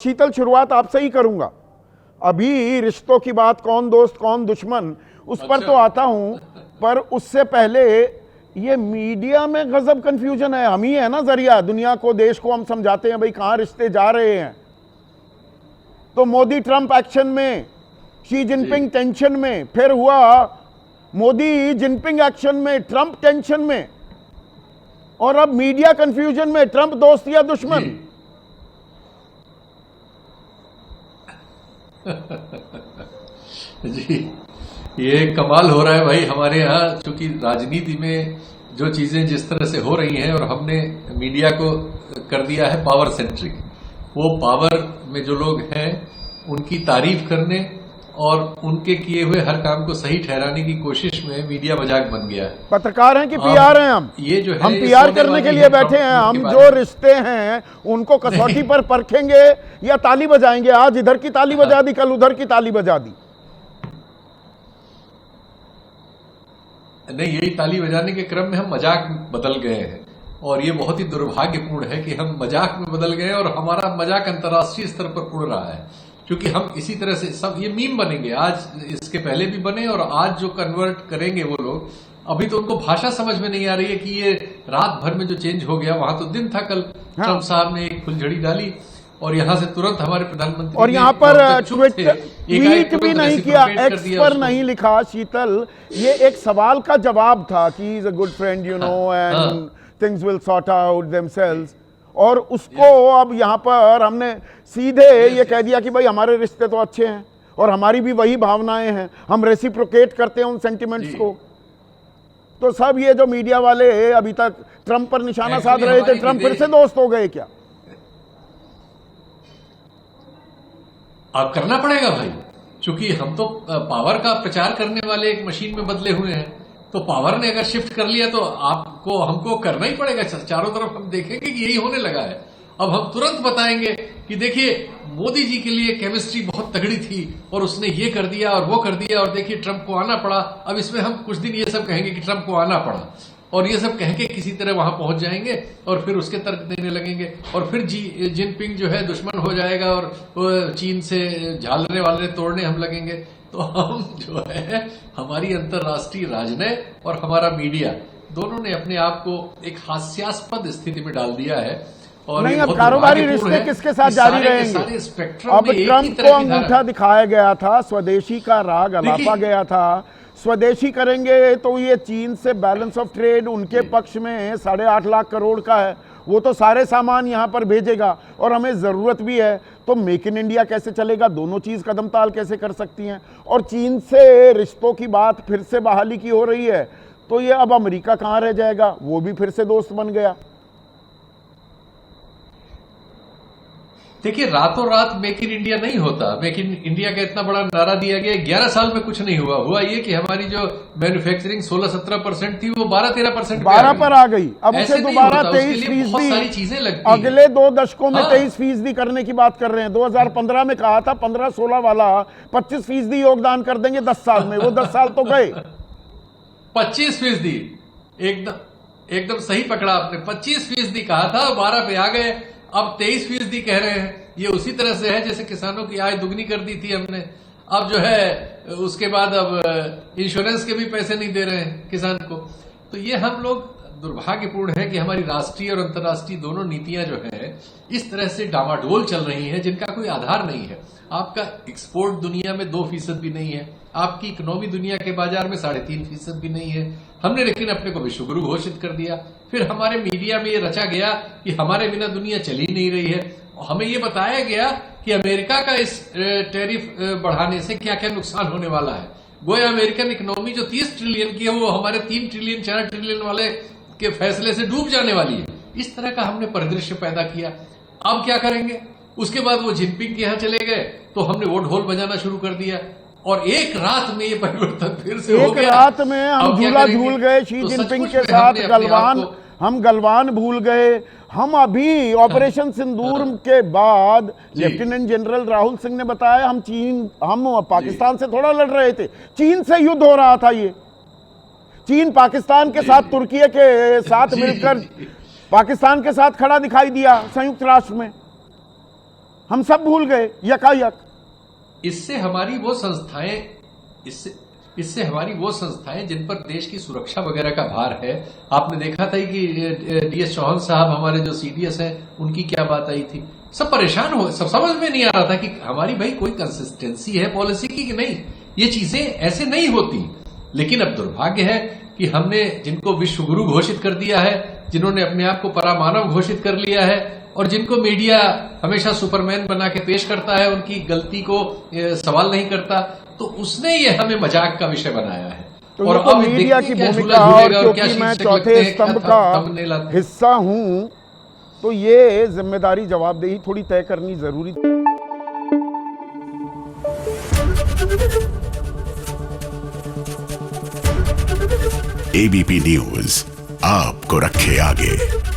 शीतल, शुरुआत आपसे ही करूंगा। अभी रिश्तों की बात, कौन दोस्त कौन दुश्मन, उस पर तो आता हूं, पर उससे पहले ये मीडिया में गजब कंफ्यूजन है। हम ही है ना जरिया, दुनिया को, देश को हम समझाते हैं भाई कहां रिश्ते जा रहे हैं। तो मोदी ट्रंप एक्शन में, शी जिनपिंग टेंशन में, फिर हुआ मोदी जिनपिंग एक्शन में, ट्रंप टेंशन में, और अब मीडिया कंफ्यूजन में, ट्रंप दोस्त या दुश्मन। जी, ये कमाल हो रहा है भाई हमारे यहाँ, क्योंकि राजनीति में जो चीजें जिस तरह से हो रही हैं और हमने मीडिया को कर दिया है पावर सेंट्रिक। वो पावर में जो लोग हैं उनकी तारीफ करने और उनके किए हुए हर काम को सही ठहराने की कोशिश में मीडिया मजाक बन गया है। पत्रकार हैं कि पीआर हैं हम? ये जो है, हम पीआर करने के लिए बैठे हैं। हम जो रिश्ते हैं उनको कसौटी पर परखेंगे या ताली बजाएंगे? आज इधर की ताली बजा दी, कल उधर की ताली बजा दी। नहीं, यही ताली बजाने के क्रम में हम मजाक बदल गए हैं और ये बहुत ही दुर्भाग्यपूर्ण है कि हम मजाक में बदल गए और हमारा मजाक अंतर्राष्ट्रीय स्तर पर उड़ रहा है, क्योंकि हम इसी तरह से सब ये मीम बनेंगे। आज इसके पहले भी बने और आज जो कन्वर्ट करेंगे वो लोग, अभी तो उनको भाषा समझ में नहीं आ रही है कि ये रात भर में जो चेंज हो गया, वहां तो दिन था कल। ट्रंप साहब ने एक फुलझड़ी डाली और यहां से तुरंत हमारे प्रधानमंत्री, और यहां पर ट्वीट भी नहीं किया, एक्स पर नहीं लिखा। शीतल, ये एक सवाल का जवाब था कि is a good friend, you know, and things will sort out themselves, और उसको अब यहां पर हमने सीधे ये कह दिया कि भाई हमारे रिश्ते तो अच्छे हैं और हमारी भी वही भावनाएं हैं, हम रेसिप्रोकेट करते हैं उन सेंटिमेंट्स को। तो सब ये जो मीडिया वाले अभी तक ट्रंप पर निशाना साध रहे थे, ट्रंप फिर से दोस्त हो गए क्या? अब करना पड़ेगा भाई, क्योंकि हम तो पावर का प्रचार करने वाले एक मशीन में बदले हुए हैं। तो पावर ने अगर शिफ्ट कर लिया तो आपको हमको करना ही पड़ेगा। चारों तरफ हम देखेंगे कि यही होने लगा है। अब हम तुरंत बताएंगे कि देखिए मोदी जी के लिए केमिस्ट्री बहुत तगड़ी थी और उसने ये कर दिया और वो कर दिया, और देखिए ट्रंप को आना पड़ा। अब इसमें हम कुछ दिन ये सब कहेंगे कि ट्रंप को आना पड़ा, और ये सब कह के किसी तरह वहां पहुंच जाएंगे और फिर उसके तर्क देने लगेंगे, और फिर जिनपिंग जो है दुश्मन हो जाएगा और चीन से झालने वाले तोड़ने हम लगेंगे। तो हम जो है, हमारी अंतर्राष्ट्रीय राजनय और हमारा मीडिया दोनों ने अपने आप को एक हास्यास्पद स्थिति में डाल दिया है। और नहीं, अब कारोबारी रिश्ते किसके साथ जारी रहेंगे? अब ट्रंप को अंगूठा दिखाया गया था, स्वदेशी का राग अलापा गया था। स्वदेशी करेंगे तो ये चीन से बैलेंस ऑफ ट्रेड उनके पक्ष में 8.5 लाख करोड़ का है, वो तो सारे सामान यहां पर भेजेगा और हमें जरूरत भी है। तो मेक इन इंडिया कैसे चलेगा? दोनों चीज कदम ताल कैसे कर सकती हैं? और चीन से रिश्तों की बात फिर से बहाली की हो रही है, तो ये अब अमेरिका कहां रह जाएगा? वो भी फिर से दोस्त बन गया। देखिए, रातों रात मेक इन इंडिया नहीं होता। मेक इन इंडिया का इतना बड़ा नारा दिया गया, 11 साल में कुछ नहीं हुआ ये कि हमारी जो मैन्युफैक्चरिंग 16-17% थी वो 12-13% 12 पर आ गई। अब उसे दोबारा 23%, अगले 2 दशकों में 23% करने की बात कर रहे हैं। 2015 में कहा था 15-16 वाला 25% योगदान कर देंगे 10 साल में, वो 10 साल तो गए। 25%, एकदम सही पकड़ा आपने। 25% कहा था, 12 पे आ गए। अब 23% कह रहे हैं। ये उसी तरह से है जैसे किसानों की आय दुगनी कर दी थी हमने, अब जो है उसके बाद अब इंश्योरेंस के भी पैसे नहीं दे रहे हैं किसान को। तो ये हम लोग, दुर्भाग्यपूर्ण है कि हमारी राष्ट्रीय और अंतर्राष्ट्रीय दोनों नीतियां जो है इस तरह से डामाडोल चल रही हैं, जिनका कोई आधार नहीं है। आपका एक्सपोर्ट दुनिया में 2% भी नहीं है, आपकी इकोनॉमी दुनिया के बाजार में 3.5% भी नहीं है। हमने लेकिन अपने को विश्वगुरु घोषित कर दिया। फिर हमारे मीडिया में ये रचा गया कि हमारे बिना दुनिया चल ही नहीं रही है। हमें ये बताया गया कि अमेरिका का इस टैरिफ बढ़ाने से क्या क्या नुकसान होने वाला है। गोया अमेरिकन इकोनॉमी जो 30 ट्रिलियन की है वो हमारे 3 ट्रिलियन 4 ट्रिलियन वाले के फैसले से डूब जाने वाली है। इस तरह का हमने परिदृश्य पैदा किया। अब क्या करेंगे? उसके बाद वो जिनपिंग के यहां चले गए तो हमने वो ढोल बजाना शुरू कर दिया और एक रात में ये परिवर्तन फिर से हो गया। एक रात में हम झूला झूल गए शी जिनपिंग के साथ। हम गलवान भूल गए। हम अभी ऑपरेशन सिंदूर के बाद लेफ्टिनेंट जनरल राहुल सिंह ने बताया हम पाकिस्तान से थोड़ा लड़ रहे थे, चीन से युद्ध हो रहा था। ये चीन पाकिस्तान के साथ, तुर्की के साथ मिलकर पाकिस्तान के साथ खड़ा दिखाई दिया संयुक्त राष्ट्र में। हम सब भूल गए यकायक। इससे हमारी वो संस्थाएं इससे हमारी वो संस्थाएं जिन पर देश की सुरक्षा वगैरह का भार है, आपने देखा था कि डीएस चौहान साहब हमारे जो सीडीएस हैं, उनकी क्या बात आई थी। सब परेशान हो, सब समझ में नहीं आ रहा था कि हमारी भाई कोई कंसिस्टेंसी है पॉलिसी की कि नहीं। ये चीजें ऐसे नहीं होती। लेकिन अब दुर्भाग्य है कि हमने जिनको विश्व गुरु घोषित कर दिया है, जिन्होंने अपने आप को परामानव घोषित कर लिया है, और जिनको मीडिया हमेशा सुपरमैन बना के पेश करता है, उनकी गलती को सवाल नहीं करता, तो उसने ये हमें मजाक का विषय बनाया है। तो और अब मीडिया की भूमिका, और क्योंकि मैं चौथे स्तंभ का हिस्सा हूं, तो ये जिम्मेदारी, जवाबदेही थोड़ी तय करनी जरूरी। एबीपी न्यूज आपको रखे आगे।